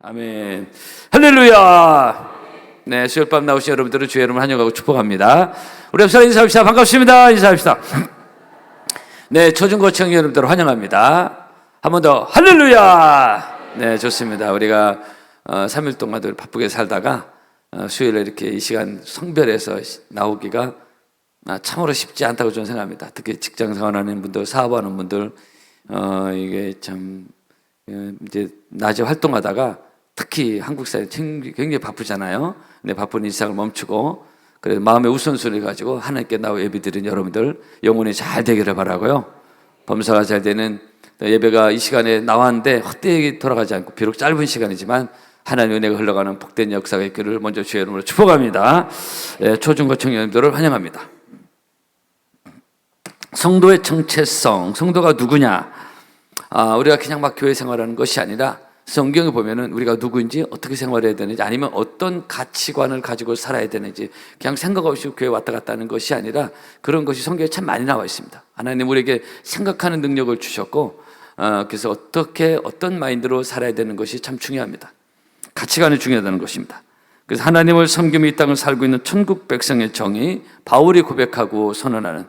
아멘. 할렐루야. 네, 수요일 밤 나오신 여러분들은 주의 이름을 환영하고 축복합니다. 우리 옆 사람 인사합시다. 반갑습니다. 인사합시다. 네, 초중고청 여러분들 환영합니다. 한 번 더 할렐루야. 네, 좋습니다. 우리가 3일 동안 늘 바쁘게 살다가 수요일에 이렇게 이 시간 성별에서 나오기가 참으로 쉽지 않다고 저는 생각합니다. 특히 직장 생활하는 분들, 사업하는 분들, 이게 참 이제 낮에 활동하다가 특히 한국 사회 굉장히 바쁘잖아요. 근데 바쁜 일상을 멈추고 그래서 마음의 우선순위 가지고 하나님께 나와 예배드린 여러분들 영혼이 잘 되기를 바라고요. 범사가 잘 되는 예배가 이 시간에 나왔는데 헛되게 돌아가지 않고 비록 짧은 시간이지만 하나님의 은혜가 흘러가는 복된 역사가 있기를 먼저 주의 이름으로 축복합니다. 초중고청 여러분들을 환영합니다. 성도의 정체성, 성도가 누구냐? 우리가 그냥 막 교회 생활하는 것이 아니라 성경에 보면은 우리가 누구인지 어떻게 생활해야 되는지 아니면 어떤 가치관을 가지고 살아야 되는지 그냥 생각 없이 교회 왔다 갔다 하는 것이 아니라 그런 것이 성경에 참 많이 나와 있습니다. 하나님 우리에게 생각하는 능력을 주셨고 그래서 어떻게 어떤 마인드로 살아야 되는 것이 참 중요합니다. 가치관이 중요하다는 것입니다. 그래서 하나님을 섬기며 이 땅을 살고 있는 천국 백성의 정의 바울이 고백하고 선언하는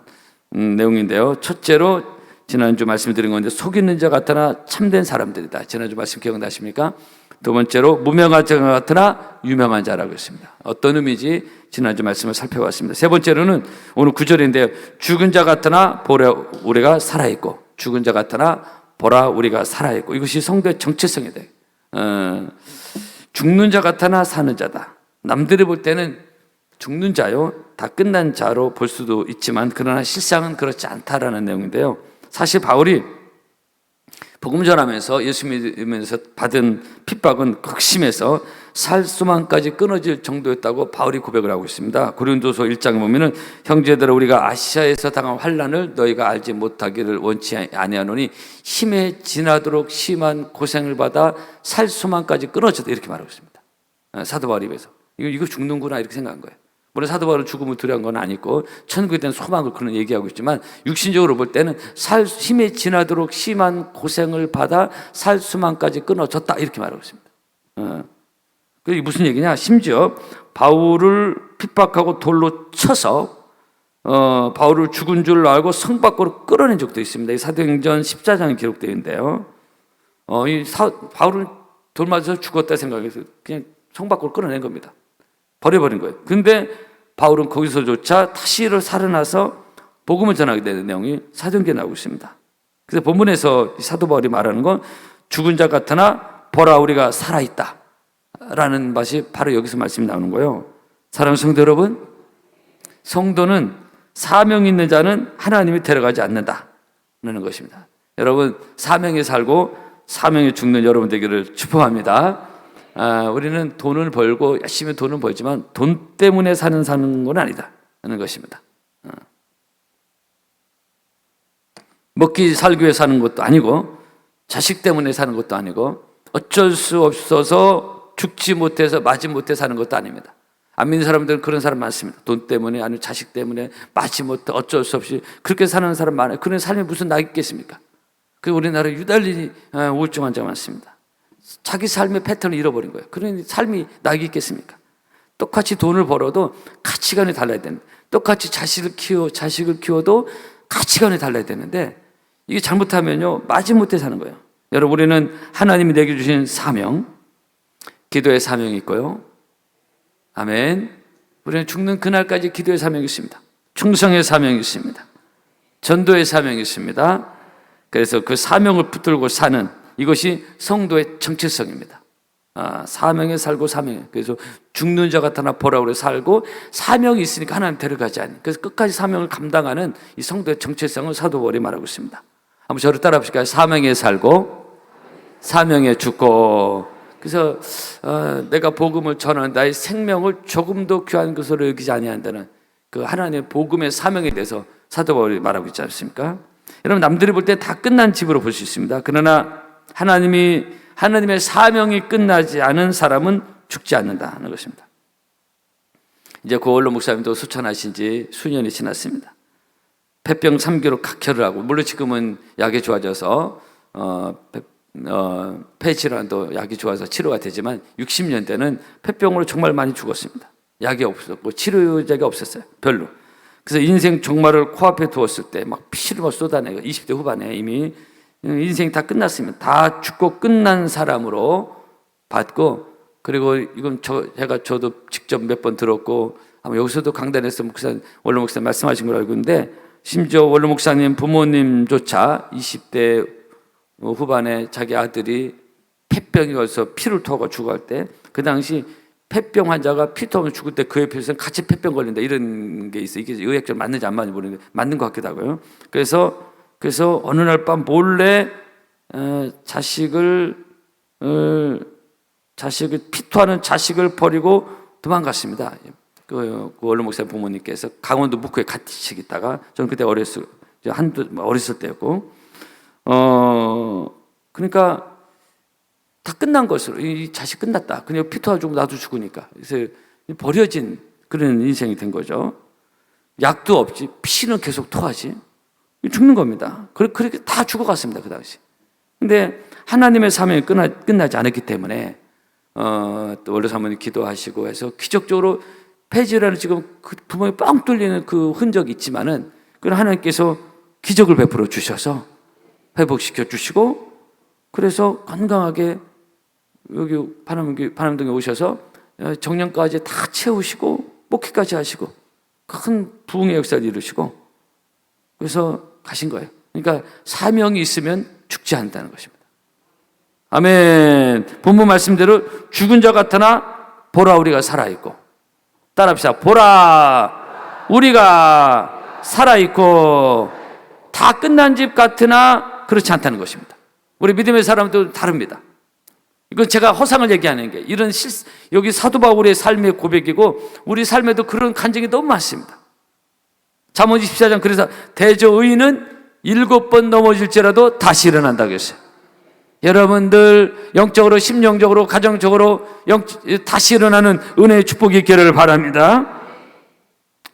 내용인데요. 첫째로 지난주 말씀드린 건데 속이는 자 같으나 참된 사람들이다. 지난주 말씀 기억나십니까? 두 번째로 무명한 자 같으나 유명한 자라고 했습니다. 어떤 의미인지 지난주 말씀을 살펴봤습니다. 세 번째로는 오늘 9절인데요. 죽은 자 같으나 보라 우리가 살아있고 죽은 자 같으나 보라 우리가 살아있고 이것이 성도의 정체성이다. 죽는 자 같으나 사는 자다. 남들이 볼 때는 죽는 자요 다 끝난 자로 볼 수도 있지만 그러나 실상은 그렇지 않다라는 내용인데요. 사실 바울이 복음 전하면서 예수 믿으면서 받은 핍박은 극심해서 살 수만까지 끊어질 정도였다고 바울이 고백을 하고 있습니다. 고린도서 1장에 보면은 형제들아 우리가 아시아에서 당한 환난을 너희가 알지 못하기를 원치 아니하노니 힘에 지나도록 심한 고생을 받아 살 수만까지 끊어졌다 이렇게 말하고 있습니다. 사도 바울이 입에서 이거 죽는구나 이렇게 생각한 거예요. 물론 사도 바울은 죽음을 두려운 건 아니고 천국에 대한 소망을 그는 얘기하고 있지만 육신적으로 볼 때는 힘에 지나도록 심한 고생을 받아 살 수만까지 끊어졌다 이렇게 말하고 있습니다. 그게 무슨 얘기냐? 심지어 바울을 핍박하고 돌로 쳐서 바울을 죽은 줄 알고 성 밖으로 끌어낸 적도 있습니다. 이 사도행전 14장에 기록되어 있는데요. 바울을 돌 맞아서 죽었다 생각해서 그냥 성 밖으로 끌어낸 겁니다. 버려버린 거예요. 근데 바울은 거기서조차 다시 살아나서 복음을 전하게 되는 내용이 사도행전에 나오고 있습니다. 그래서 본문에서 사도 바울이 말하는 건 죽은 자 같으나 보라 우리가 살아있다 라는 것이 바로 여기서 말씀이 나오는 거예요. 사랑하는 성도 여러분, 성도는 사명 있는 자는 하나님이 데려가지 않는다는 것입니다. 여러분 사명에 살고 사명에 죽는 여러분 되기를 축복합니다. 우리는 돈을 벌고 열심히 돈을 벌지만 돈 때문에 사는 건 아니다 하는 것입니다. 먹기 살기 위해 사는 것도 아니고 자식 때문에 사는 것도 아니고 어쩔 수 없어서 죽지 못해서 맞지 못해 사는 것도 아닙니다. 안 믿는 사람들은 그런 사람 많습니다. 돈 때문에 아니면 자식 때문에 맞지 못해 어쩔 수 없이 그렇게 사는 사람 많아요. 그런 삶이 무슨 낙이 있겠습니까? 우리나라에 유달리 우울증 환자가 많습니다. 자기 삶의 패턴을 잃어버린 거예요. 그런 삶이 낙이 있겠습니까? 똑같이 돈을 벌어도 가치관이 달라야 되는데 똑같이 자식을 키워도 가치관이 달라야 되는데 이게 잘못하면요 마지못해 사는 거예요. 여러분 우리는 하나님이 내게 주신 사명, 기도의 사명이 있고요. 아멘. 우리는 죽는 그날까지 기도의 사명이 있습니다. 충성의 사명이 있습니다. 전도의 사명이 있습니다. 그래서 그 사명을 붙들고 사는 이것이 성도의 정체성입니다. 사명에 살고 사명에 그래서 죽는 자 같으나 보라 우리 살고 사명이 있으니까 하나님 데려가지 않니. 그래서 끝까지 사명을 감당하는 이 성도의 정체성을 사도 바울이 말하고 있습니다. 한번 저를 따라 합시다. 사명에 살고 사명에 죽고. 그래서 내가 복음을 전하는 나의 생명을 조금도 귀한 것으로 여기지 아니한다는 그 하나님의 복음의 사명에 대해서 사도 바울이 말하고 있지 않습니까? 여러분 남들이 볼 때 다 끝난 집으로 볼 수 있습니다. 그러나 하나님의 사명이 끝나지 않은 사람은 죽지 않는다는 것입니다. 이제 고원로 목사님도 수천하신 지 수년이 지났습니다. 폐병 3기로 각혈을 하고 물론 지금은 약이 좋아져서 폐질환도 약이 좋아서 치료가 되지만 60년대는 폐병으로 정말 많이 죽었습니다. 약이 없었고 치료제가 없었어요. 별로. 그래서 인생 종말을 코앞에 두었을 때 막 피를 막 쏟아내고 20대 후반에 이미 인생이 다 끝났습니다. 다 죽고 끝난 사람으로 받고, 그리고 이건 저도 직접 몇 번 들었고 아마 여기서도 강단에서 원로 목사 말씀하신 걸 알고 있는데, 심지어 원로 목사님 부모님조차 20대 후반에 자기 아들이 폐병이 와서 피를 토하고 죽어갈 때, 그 당시 폐병 환자가 피 토하면 죽을 때 그 옆에서는 같이 폐병 걸린다 이런 게 있어요. 이게 의학적으로 맞는지 안 맞는지 모르는데 맞는 것 같기도 하고요. 그래서 어느 날 밤 몰래 자식을 피토하는 자식을 버리고 도망갔습니다. 그 원로 목사님 부모님께서 강원도 묵호에 같이 있다가, 저는 그때 어렸을 때였고, 그러니까 다 끝난 것으로, 이 자식 끝났다. 그냥 피토하고 나도 죽으니까. 그래서 버려진 그런 인생이 된 거죠. 약도 없지, 피는 계속 토하지. 죽는 겁니다. 그렇게 다 죽어갔습니다, 그 당시. 근데 하나님의 사명이 끝나지 않았기 때문에, 또 원로 사모님 기도하시고 해서 기적적으로 폐질환을 지금 그 부모님이 뻥 뚫리는 그 흔적이 있지만은, 그런 하나님께서 기적을 베풀어 주셔서 회복시켜 주시고, 그래서 건강하게 여기 반암동에 오셔서 정년까지 다 채우시고 목회까지 하시고 큰 부흥의 역사를 이루시고, 그래서 가신 거예요. 그러니까 사명이 있으면 죽지 않는다는 것입니다. 아멘. 본문 말씀대로 죽은 자 같으나 보라 우리가 살아있고, 따라합시다. 보라 우리가 살아있고, 다 끝난 집 같으나 그렇지 않다는 것입니다. 우리 믿음의 사람도 다릅니다. 이건 제가 허상을 얘기하는 게, 여기 사도 바울의 삶의 고백이고 우리 삶에도 그런 간증이 너무 많습니다. 잠언 24장, 그래서 대저 의인은 7번 넘어질지라도 다시 일어난다고 했어요. 여러분들 영적으로, 심령적으로, 가정적으로 다시 일어나는 은혜의 축복이 있기를 바랍니다.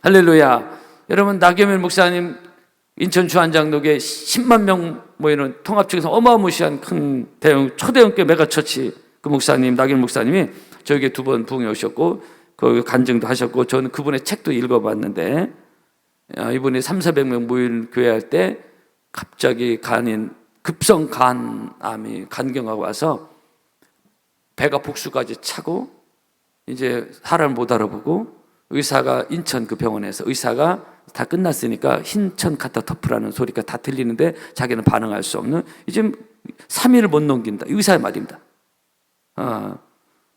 할렐루야. 여러분, 나경일 목사님 인천 주한장독에 10만 명 모이는 통합측에서 어마무시한 큰 초대형교 메가처치, 그 목사님, 나경일 목사님이 저에게 2번 부흥해 오셨고 그 간증도 하셨고, 저는 그분의 책도 읽어봤는데, 이분이 300~400명 모인 교회 할 때 갑자기 급성 간암이 간경하고 와서 배가 복수까지 차고 이제 사람을 못 알아보고, 의사가 인천 그 병원에서 의사가 다 끝났으니까 흰천 카타토프라는 소리가 다 들리는데 자기는 반응할 수 없는, 이제 3일을 못 넘긴다, 의사의 말입니다.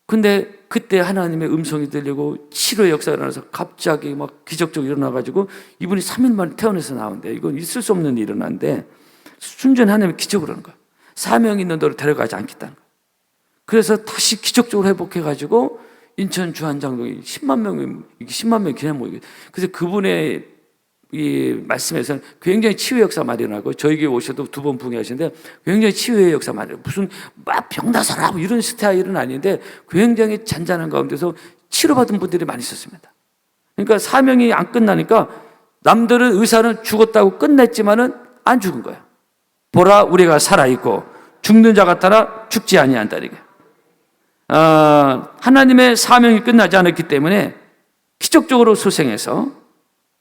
근데 그때 하나님의 음성이 들리고 치료의 역사가 일어나서 갑자기 막 기적적으로 일어나가지고 이분이 3일 만에 퇴원해서 나오는데, 이건 있을 수 없는 일이 일어났는데 순전히 하나님의 기적을 하는 거예요. 사명이 있는 데로 데려가지 않겠다는 거예요. 그래서 다시 기적적으로 회복해가지고 인천 주한장독이 10만 명 기념 모이게. 그래서 그분의 이 말씀에서는 굉장히 치유의 역사 마련하고, 저에게 오셔도 2번 부흥하시는데 굉장히 치유의 역사 마련, 무슨 막 병나서라고 이런 스타일은 아닌데 굉장히 잔잔한 가운데서 치료받은 분들이 많이 있었습니다. 그러니까 사명이 안 끝나니까 남들은, 의사는 죽었다고 끝냈지만은 안 죽은 거예요. 보라 우리가 살아있고 죽는 자 같아라 죽지 아니한다는 게, 하나님의 사명이 끝나지 않았기 때문에 기적적으로 소생해서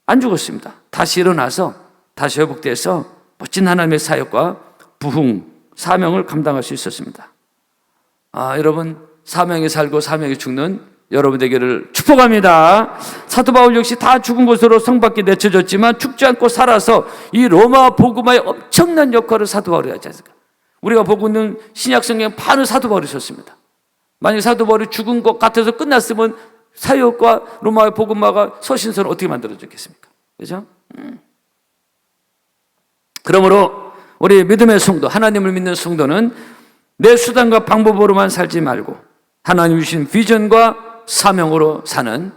안 죽었습니다. 다시 일어나서 다시 회복돼서 멋진 하나님의 사역과 부흥, 사명을 감당할 수 있었습니다. 여러분, 사명에 살고 사명에 죽는 여러분 되기를 축복합니다. 사도 바울 역시 다 죽은 곳으로 성 밖에 내쳐졌지만 죽지 않고 살아서 이 로마 복음화의 엄청난 역할을 사도 바울이 하지 않습니까? 우리가 보고 있는 신약 성경 반을 사도 바울이 썼습니다. 만약 사도 바울이 죽은 것 같아서 끝났으면 사역과 로마의 복음화가 서신서는 어떻게 만들어졌겠습니까? 그렇죠? 그러므로 우리 믿음의 성도, 하나님을 믿는 성도는 내 수단과 방법으로만 살지 말고 하나님 주신 비전과 사명으로 사는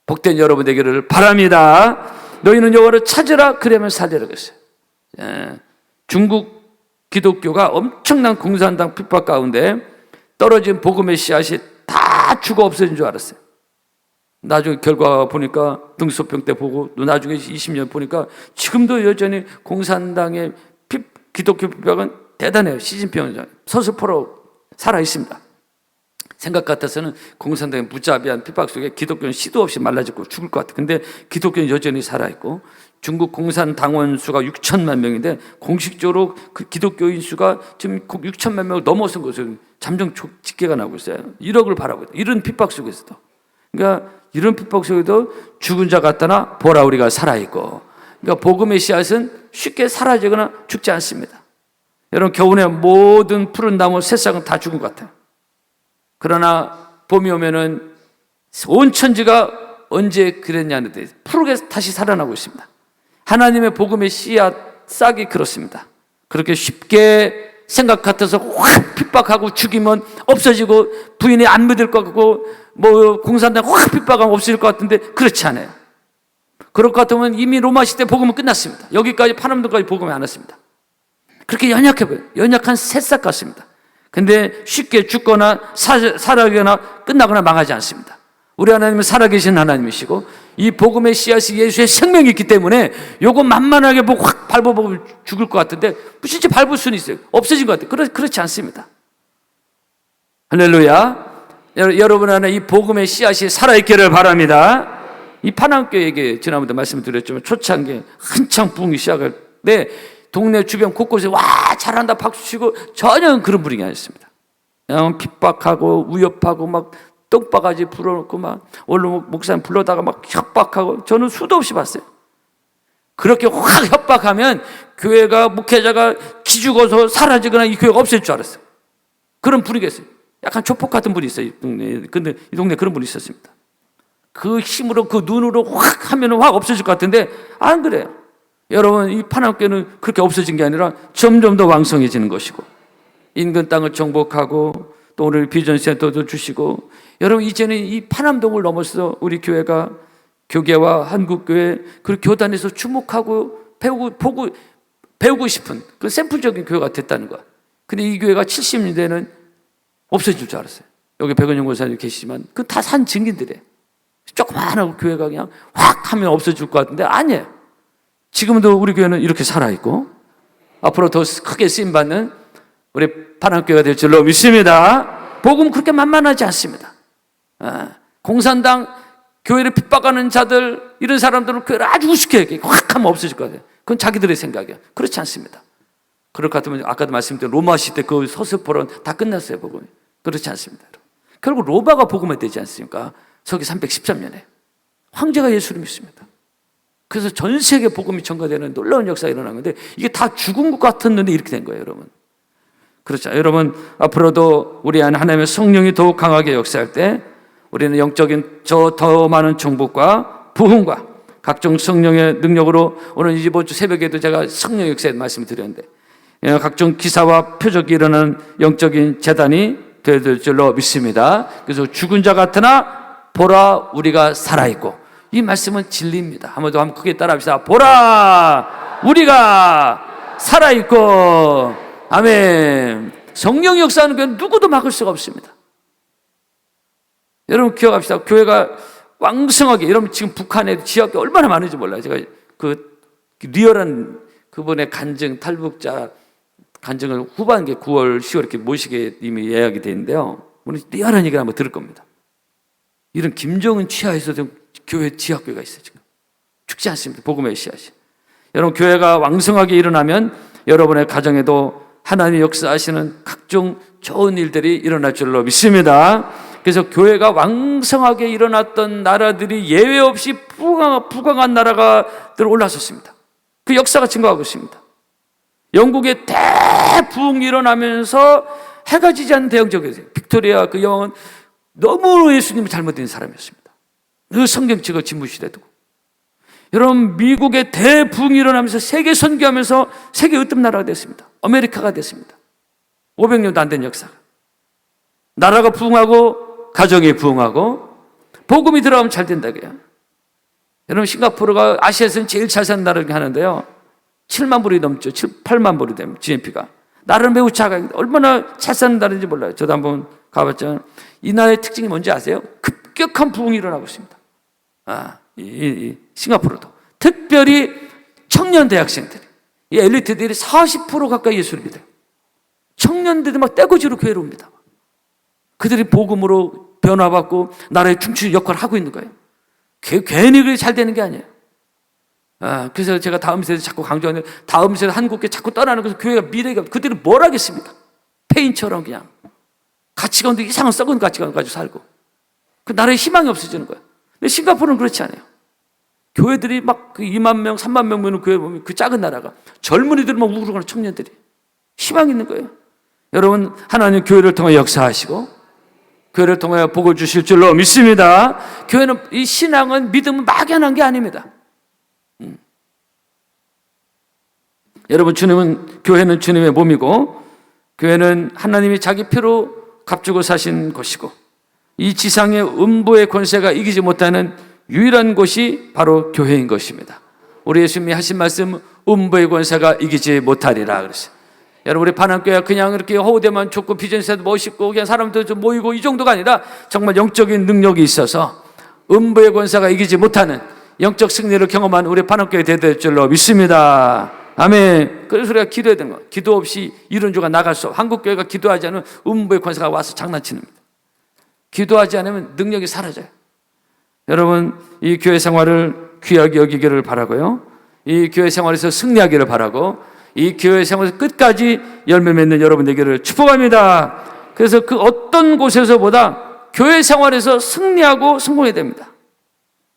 복된 여러분 되기를 바랍니다. 너희는 여호와를 찾으라, 그러면 살리라 그랬어요. 중국 기독교가 엄청난 공산당 핍박 가운데 떨어진 복음의 씨앗이 다 죽어 없어진 줄 알았어요. 나중에 결과 보니까 등소평 때 보고 또 나중에 20년 보니까 지금도 여전히 공산당의 기독교 핍박은 대단해요. 시진핑 서슬퍼러 살아 있습니다. 생각 같아서는 공산당의 무자비한 핍박 속에 기독교는 시도 없이 말라지고 죽을 것 같아요. 근데 기독교는 여전히 살아있고, 중국 공산당원 수가 6천만 명인데 공식적으로 그 기독교인 수가 지금 6천만 명을 넘어선 것을 잠정 집계가 나오고 있어요. 1억을 바라고 있다. 이런 핍박 속에서도. 그러니까 이런 핍박 속에도 죽은 자 같다나 보라 우리가 살아있고, 그러니까 복음의 씨앗은 쉽게 사라지거나 죽지 않습니다. 여러분, 겨우내 모든 푸른 나무 새싹은 다 죽은 것 같아요. 그러나 봄이 오면은 온 천지가 언제 그랬냐는데 푸르게 다시 살아나고 있습니다. 하나님의 복음의 씨앗 싹이 그렇습니다. 그렇게 쉽게 생각 같아서 확 핍박하고 죽이면 없어지고 부인이 안 믿을 것 같고 뭐 공산당 확 핍박하면 없어질 것 같은데 그렇지 않아요. 그럴 것 같으면 이미 로마 시대 복음은 끝났습니다. 여기까지 파남도까지 복음이 안 왔습니다. 그렇게 연약해 보여요. 연약한 새싹 같습니다. 근데 쉽게 죽거나 살아가거나 끝나거나 망하지 않습니다. 우리 하나님은 살아계신 하나님이시고 이 복음의 씨앗이 예수의 생명이 있기 때문에 요거 만만하게 보고 확 밟아보고 죽을 것 같은데 진짜 밟을 수는 있어요. 없어진 것 같아요. 그렇지 않습니다. 할렐루야. 여러분 안에 이 복음의 씨앗이 살아있기를 바랍니다. 이 파남교회에게 지난번에 말씀드렸지만 초창기에 한창 부흥이 시작할 때 동네 주변 곳곳에 와 잘한다 박수치고 전혀 그런 분위기 아니었습니다. 그냥 핍박하고 위협하고 막 똥바가지 불어놓고 막 원로 목사님 불러다가 막 협박하고 저는 수도 없이 봤어요. 그렇게 확 협박하면 교회가 목회자가 기죽어서 사라지거나 이 교회가 없을 줄 알았어요. 그런 분위기였어요. 약간 조폭 같은 분이 있어요. 이 동네에. 근데 이 동네에 그런 분이 있었습니다. 그 힘으로 그 눈으로 확 하면 확 없어질 것 같은데 안 그래요. 여러분, 이 파남교회는 그렇게 없어진 게 아니라 점점 더 왕성해지는 것이고 인근 땅을 정복하고 또 오늘 비전센터도 주시고 여러분 이제는 이 파남동을 넘어서 우리 교회가 교계와 한국교회 그리고 교단에서 주목하고 배우고 싶은 그 샘플적인 교회가 됐다는 거야. 근데 이 교회가 70년대는 없어질 줄 알았어요. 여기 백은영 권사님 계시지만 그 다 산 증인들이에요. 조그마한 교회가 그냥 확 하면 없어질 것 같은데 아니에요. 지금도 우리 교회는 이렇게 살아있고 앞으로 더 크게 쓰임받는 우리 파남교회가 될 줄로 믿습니다. 복음 그렇게 만만하지 않습니다. 공산당 교회를 핍박하는 자들 이런 사람들은 교회를 아주 우습게 확 하면 없어질 것 같아요. 그건 자기들의 생각이야. 그렇지 않습니다. 그럴 것 같으면 아까도 말씀드린 로마 시대 그 서스포로는 다 끝났어요. 복음이. 그렇지 않습니다. 결국 로마가 복음이 되지 않습니까? 서기 313년에 황제가 예수를 믿습니다. 그래서 전 세계 복음이 전가되는 놀라운 역사가 일어난 건데 이게 다 죽은 것 같았는데 이렇게 된 거예요, 여러분. 그렇죠. 여러분, 앞으로도 우리 안에 하나님의 성령이 더욱 강하게 역사할 때 우리는 영적인 더 많은 정복과 부흥과 각종 성령의 능력으로 오늘 이번 주 새벽에도 제가 성령 역사에 말씀을 드렸는데 각종 기사와 표적이 일어나는 영적인 재단이 될 줄로 믿습니다. 그래서 죽은 자 같으나 보라 우리가 살아있고 이 말씀은 진리입니다. 한번 크게 따라합시다. 보라 우리가 살아있고 아멘. 성령 역사하는 교회는 누구도 막을 수가 없습니다. 여러분 기억합시다. 교회가 왕성하게 여러분 지금 북한에 지역이 얼마나 많은지 몰라요. 제가 그 리얼한 그분의 간증 탈북자 간증을 후반기에 9월 10월 이렇게 모시게 이미 예약이 돼 있는데요. 오늘 리얼한 얘기를 한번 들을 겁니다. 이런 김정은 치하에서도 교회 지하교회가 있어요. 지금 죽지 않습니다. 복음의 씨앗이. 여러분 교회가 왕성하게 일어나면 여러분의 가정에도 하나님의 역사하시는 각종 좋은 일들이 일어날 줄로 믿습니다. 그래서 교회가 왕성하게 일어났던 나라들이 예외 없이 부강한 나라가들 올라섰습니다. 그 역사가 증거하고 있습니다. 영국의 대부흥이 일어나면서 해가 지지 않는 대형적이었어요. 빅토리아 그 여왕은 너무 예수님을 잘못 믿는 사람이었습니다. 그 성경책을 집무실에 두고. 여러분 미국의 대부흥이 일어나면서 세계 선교하면서 세계 으뜸 나라가 됐습니다. 아메리카가 됐습니다. 500년도 안 된 역사가. 나라가 부흥하고 가정이 부흥하고 복음이 들어가면 잘 된다고요. 여러분 싱가포르가 아시아에서는 제일 잘 사는 나라를 하는데요. 7만 불이 넘죠. 8만 불이 됩니다. GNP가. 나라는 매우 작아요. 얼마나 잘 사는 나라인지 몰라요. 저도 한번 가봤잖아요. 이 나라의 특징이 뭔지 아세요? 급격한 부흥이 일어나고 있습니다. 이 싱가포르도. 특별히 청년 대학생들이, 이 엘리트들이 40% 가까이 예수를 믿어요. 청년들이 막 떼거지로 교회로 옵니다. 그들이 복음으로 변화받고 나라의 중추 역할을 하고 있는 거예요. 괜히 그게 잘 되는 게 아니에요. 그래서 제가 다음 세대 자꾸 강조하는, 다음 세대 한국교회 자꾸 떠나는 것은 교회가 미래가, 그들이 뭘 하겠습니까? 페인처럼 그냥 가치관도 이상한 썩은 가치관 가지고 살고, 그 나라에 희망이 없어지는 거예요. 근데 싱가포르는 그렇지 않아요. 교회들이 막 그 2만 명, 3만 명 모이는 교회 보면 그 작은 나라가 젊은이들 막 우르르 가는 청년들이 희망이 있는 거예요. 여러분, 하나님 교회를 통해 역사하시고 교회를 통해 복을 주실 줄로 믿습니다. 교회는, 이 신앙은, 믿음은 막연한 게 아닙니다. 여러분, 교회는 주님의 몸이고, 교회는 하나님이 자기 피로 값주고 사신 것이고, 이 지상의 음부의 권세가 이기지 못하는 유일한 곳이 바로 교회인 것입니다. 우리 예수님이 하신 말씀, 음부의 권세가 이기지 못하리라 그랬어요. 여러분, 우리 반항교회가 그냥 이렇게 허우대만 좋고 비전세도 멋있고 그냥 사람들 좀 모이고 이 정도가 아니라 정말 영적인 능력이 있어서 음부의 권세가 이기지 못하는 영적 승리를 경험한 우리 반항교회 될 줄로 믿습니다. 아멘. 그래서 우리가 기도해야 되는 거예요. 기도 없이 이런 주가 나갈 수 없어. 한국교회가 기도하지 않으면 음부의 권세가 와서 장난치는 겁니다. 기도하지 않으면 능력이 사라져요. 여러분, 이 교회 생활을 귀하게 여기기를 바라고요, 이 교회 생활에서 승리하기를 바라고, 이 교회 생활에서 끝까지 열매 맺는 여러분 되기를 축복합니다. 그래서 그 어떤 곳에서보다 교회 생활에서 승리하고 성공해야 됩니다.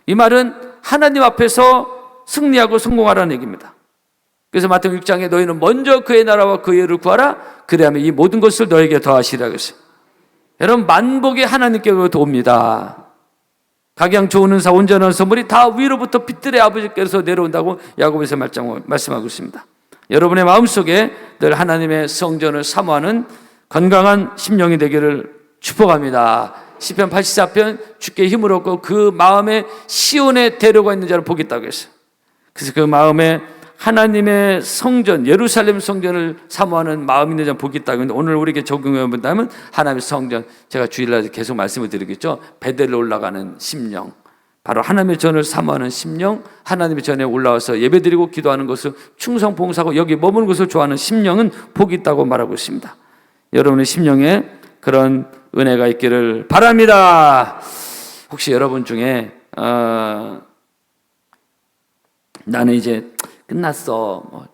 이 말은 하나님 앞에서 승리하고 성공하라는 얘기입니다. 그래서 마태복음 6장에 너희는 먼저 그의 나라와 그의 의를 구하라, 그리하면 이 모든 것을 너에게 더하시리라 그랬어요. 여러분, 만복이 하나님께로부터 옵니다. 각양 좋은 은사 온전한 선물이 다 위로부터 빛들의 아버지께서 내려온다고 야고보서 말씀하고 있습니다. 여러분의 마음속에 늘 하나님의 성전을 사모하는 건강한 심령이 되기를 축복합니다. 시편 84편, 주께 힘을 얻고 그 마음에 시온에 데려가 있는 자를 복이 있다고 했어요. 그래서 그 마음에 하나님의 성전, 예루살렘 성전을 사모하는 마음 있는 자는 복이 있다고 했는데, 오늘 우리에게 적용해 본다면 하나님의 성전, 제가 주일날 계속 말씀을 드리겠죠. 베델로 올라가는 심령, 바로 하나님의 전을 사모하는 심령, 하나님의 전에 올라와서 예배드리고 기도하는 것을 충성 봉사하고 여기 머무는 것을 좋아하는 심령은 복이 있다고 말하고 있습니다. 여러분의 심령에 그런 은혜가 있기를 바랍니다. 혹시 여러분 중에 나는 이제 끝났어,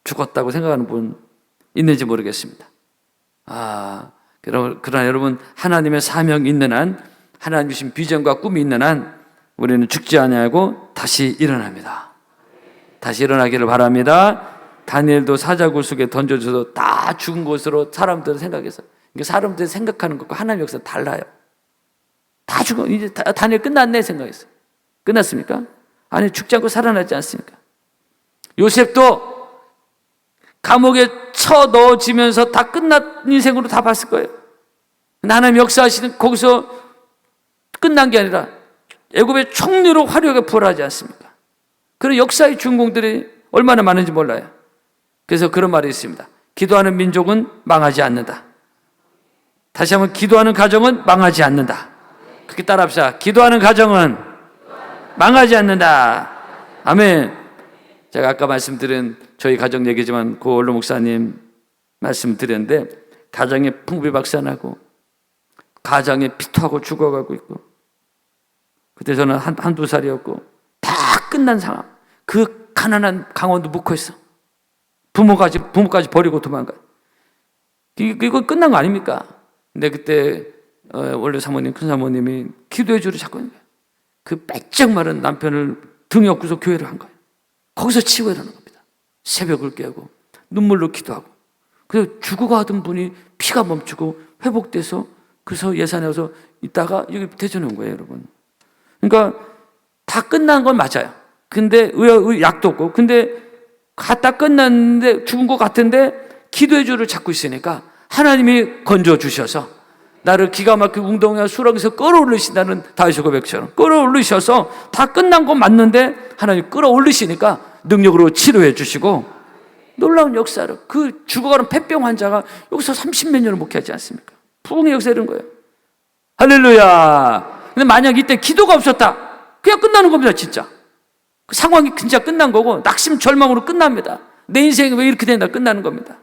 죽었다고 생각하는 분 있는지 모르겠습니다. 그러나 여러분, 하나님의 사명이 있는 한, 하나님 주신 비전과 꿈이 있는 한 우리는 죽지 아니하고 다시 일어납니다. 다시 일어나기를 바랍니다. 다니엘도 사자굴 속에 던져져서 다 죽은 것으로 사람들은 생각해서, 사람들이 생각하는 것과 하나님의 역사는 달라요. 다 죽어, 이제 다니엘 끝났네 생각했어요. 끝났습니까? 아니, 죽지 않고 살아나지 않습니까? 요셉도 감옥에 쳐 넣어지면서 다 끝난 인생으로 다 봤을 거예요. 하나님 역사하시는, 거기서 끝난 게 아니라 애굽의 총리로 화려하게 부활하지 않습니까? 그런 역사의 주인공들이 얼마나 많은지 몰라요. 그래서 그런 말이 있습니다. 기도하는 민족은 망하지 않는다. 다시 한번, 기도하는 가정은 망하지 않는다. 그렇게 따라합시다. 기도하는 가정은 망하지 않는다. 아멘. 제가 아까 말씀드린 저희 가정 얘기지만 고원로 목사님 말씀드렸는데, 가정에 풍비박산하고 가정에 피토하고 죽어가고 있고, 그때 저는 한두 살이었고 다 끝난 상황. 그 가난한 강원도 묵혀있어. 부모까지 버리고 도망가. 이거 끝난 거 아닙니까? 근데 그때 원래 사모님, 큰 사모님이 기도해 주러 자꾸 하는 거예요. 그 빼쩍 마른 남편을 등에 업고서 교회를 한 거예요. 거기서 치고 일어나는 겁니다. 새벽을 깨고 눈물로 기도하고, 그래서 죽어가던 분이 피가 멈추고 회복돼서, 그래서 예산에 와서 있다가 여기 대전에 온 거예요, 여러분. 그러니까 다 끝난 건 맞아요. 근데 약도 없고, 근데 갔다 끝났는데 죽은 것 같은데 기도의 줄을 잡고 있으니까 하나님이 건져 주셔서 나를 기가 막히게 웅덩이와 수렁에서 끌어올리신다는 다윗의 고백처럼 끌어올리셔서, 다 끝난 건 맞는데 하나님 끌어올리시니까 능력으로 치료해 주시고, 놀라운 역사를, 그 죽어가는 폐병 환자가 여기서 30몇 년을 목회하지 않습니까? 부흥의 역사 이런 거예요. 할렐루야. 근데 만약 이때 기도가 없었다, 그냥 끝나는 겁니다. 진짜 그 상황이 진짜 끝난 거고, 낙심 절망으로 끝납니다. 내 인생이 왜 이렇게 된다, 끝나는 겁니다.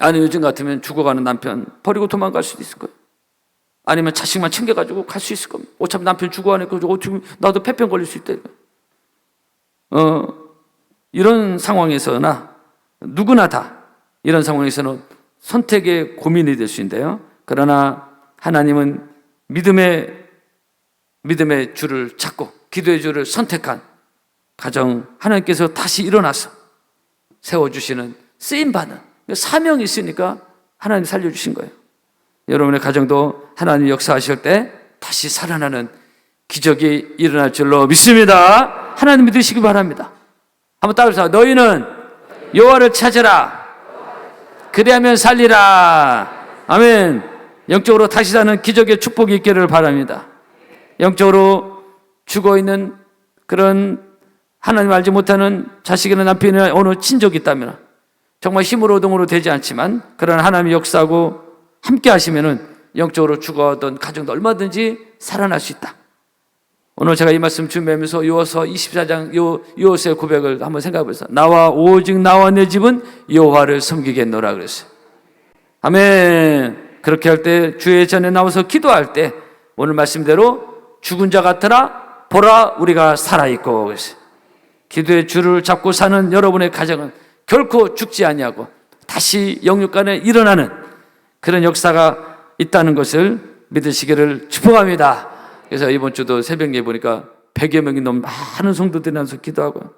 아니 요즘 같으면 죽어가는 남편 버리고 도망갈 수도 있을 거예요. 아니면 자식만 챙겨가지고 갈 수 있을 겁니다. 어차피 남편 죽어가니까 어떻게 나도 폐병 걸릴 수 있다. 이런 상황에서나 누구나 다 이런 상황에서는 선택의 고민이 될 수 있는데요. 그러나 하나님은 믿음의 줄을 찾고 기도의 줄을 선택한 가정, 하나님께서 다시 일어나서 세워주시는 쓰임받는 사명이 있으니까 하나님 살려주신 거예요. 여러분의 가정도 하나님 역사하실 때 다시 살아나는 기적이 일어날 줄로 믿습니다. 하나님 믿으시기 바랍니다. 한번 따라서 너희는 여호와를 찾으라. 그리하면 살리라. 아멘. 영적으로 다시 사는 기적의 축복이 있기를 바랍니다. 영적으로 죽어있는 그런 하나님 알지 못하는 자식이나 남편이나 어느 친족이 있다면 정말 힘으로 등으로 되지 않지만 그런 하나님의 역사하고 함께 하시면은 영적으로 죽어던 가정도 얼마든지 살아날 수 있다. 오늘 제가 이 말씀 준비하면서 요호서 24장 요호서의 고백을 한번 생각해 보세요. 오직 나와 내 집은 여호와를 섬기겠노라 그랬어요. 아멘. 그렇게 할 때 주의 전에 나와서 기도할 때 오늘 말씀대로 죽은 자 같으나 보라 우리가 살아있고 그랬어요. 기도의 줄을 잡고 사는 여러분의 가정은 결코 죽지 아니하고 다시 영육간에 일어나는 그런 역사가 있다는 것을 믿으시기를 축복합니다. 그래서 이번 주도 새벽에 보니까 100여 명이 넘는 많은 성도들이 나와서 기도하고요.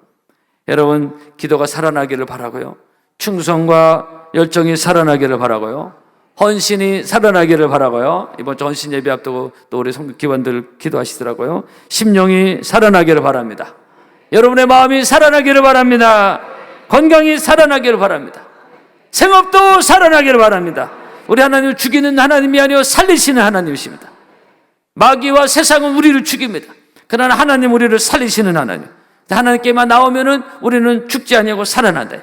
여러분 기도가 살아나기를 바라고요. 충성과 열정이 살아나기를 바라고요. 헌신이 살아나기를 바라고요. 이번 주 헌신 예배 앞두고 또 우리 성도 기관들 기도하시더라고요. 심령이 살아나기를 바랍니다. 여러분의 마음이 살아나기를 바랍니다. 건강이 살아나기를 바랍니다. 생업도 살아나기를 바랍니다. 우리 하나님을 죽이는 하나님이 아니요 살리시는 하나님이십니다. 마귀와 세상은 우리를 죽입니다. 그러나 하나님 우리를 살리시는 하나님. 하나님께만 나오면은 우리는 죽지 아니하고 살아난다.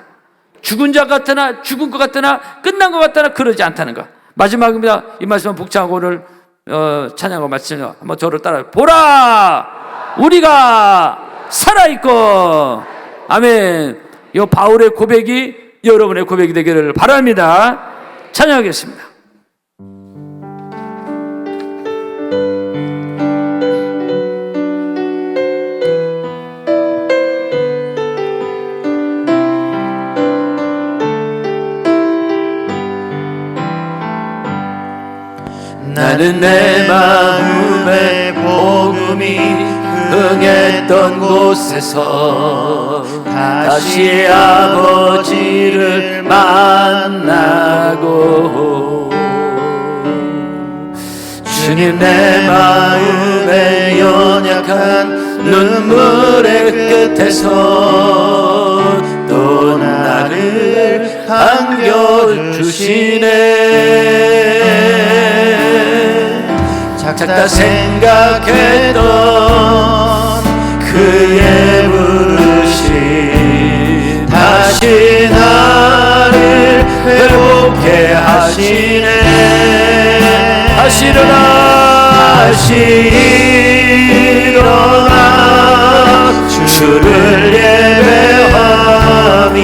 죽은 자 같으나 죽은 것 같으나 끝난 것 같으나 그러지 않다는 것. 마지막입니다. 이 말씀은 복창하고 오늘 찬양하고 말씀을 한번 저를 따라요. 보라 우리가 살아있고. 아멘. 이 바울의 고백이 여러분의 고백이 되기를 바랍니다. 찬양하겠습니다. 나는 내 마음에 복음이 흥했던 곳에서 다시 아버지를 만나고 주님 내 마음에 연약한 눈물의 끝에서 또 나를 반겨주시네. 작다 생각했던 그의 부르심 다시 나를 회복해 하시네. 다시 일어나 주를 예배함이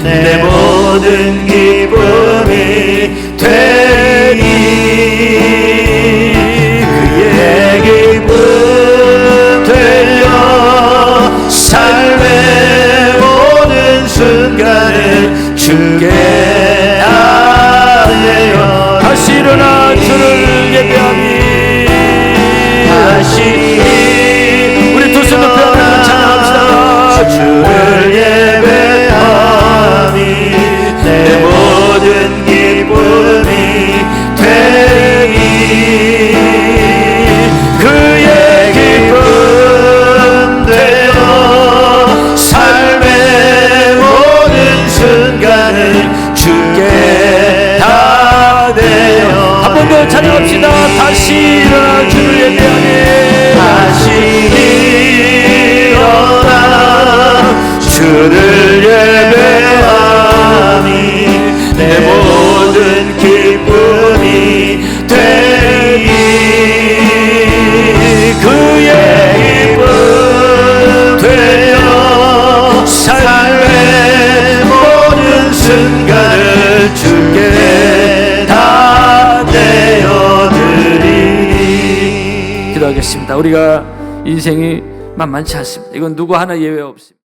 내 모든 기쁨이 되니 그의 기쁨 되려 삶의 모든 순간을 주께 아뢰어 다시 일어나 주를 예배함이 다시 우리 두 손 높여 찬양합시다. 주를 예배함이 내 모든 기쁨이 되니 그의 기쁨 되어 삶의 모든 순간을 주께 다 되어 한 번 더 찬양합시다. 다시 일어나 주를 예배하니 다시 일어나 주를 예배하니 내 모든 기쁨이 되니 그의 기쁨 되어 삶의 모든 순간을 주 기도하겠습니다. 우리가 인생이 만만치 않습니다. 이건 누구 하나 예외 없습니다.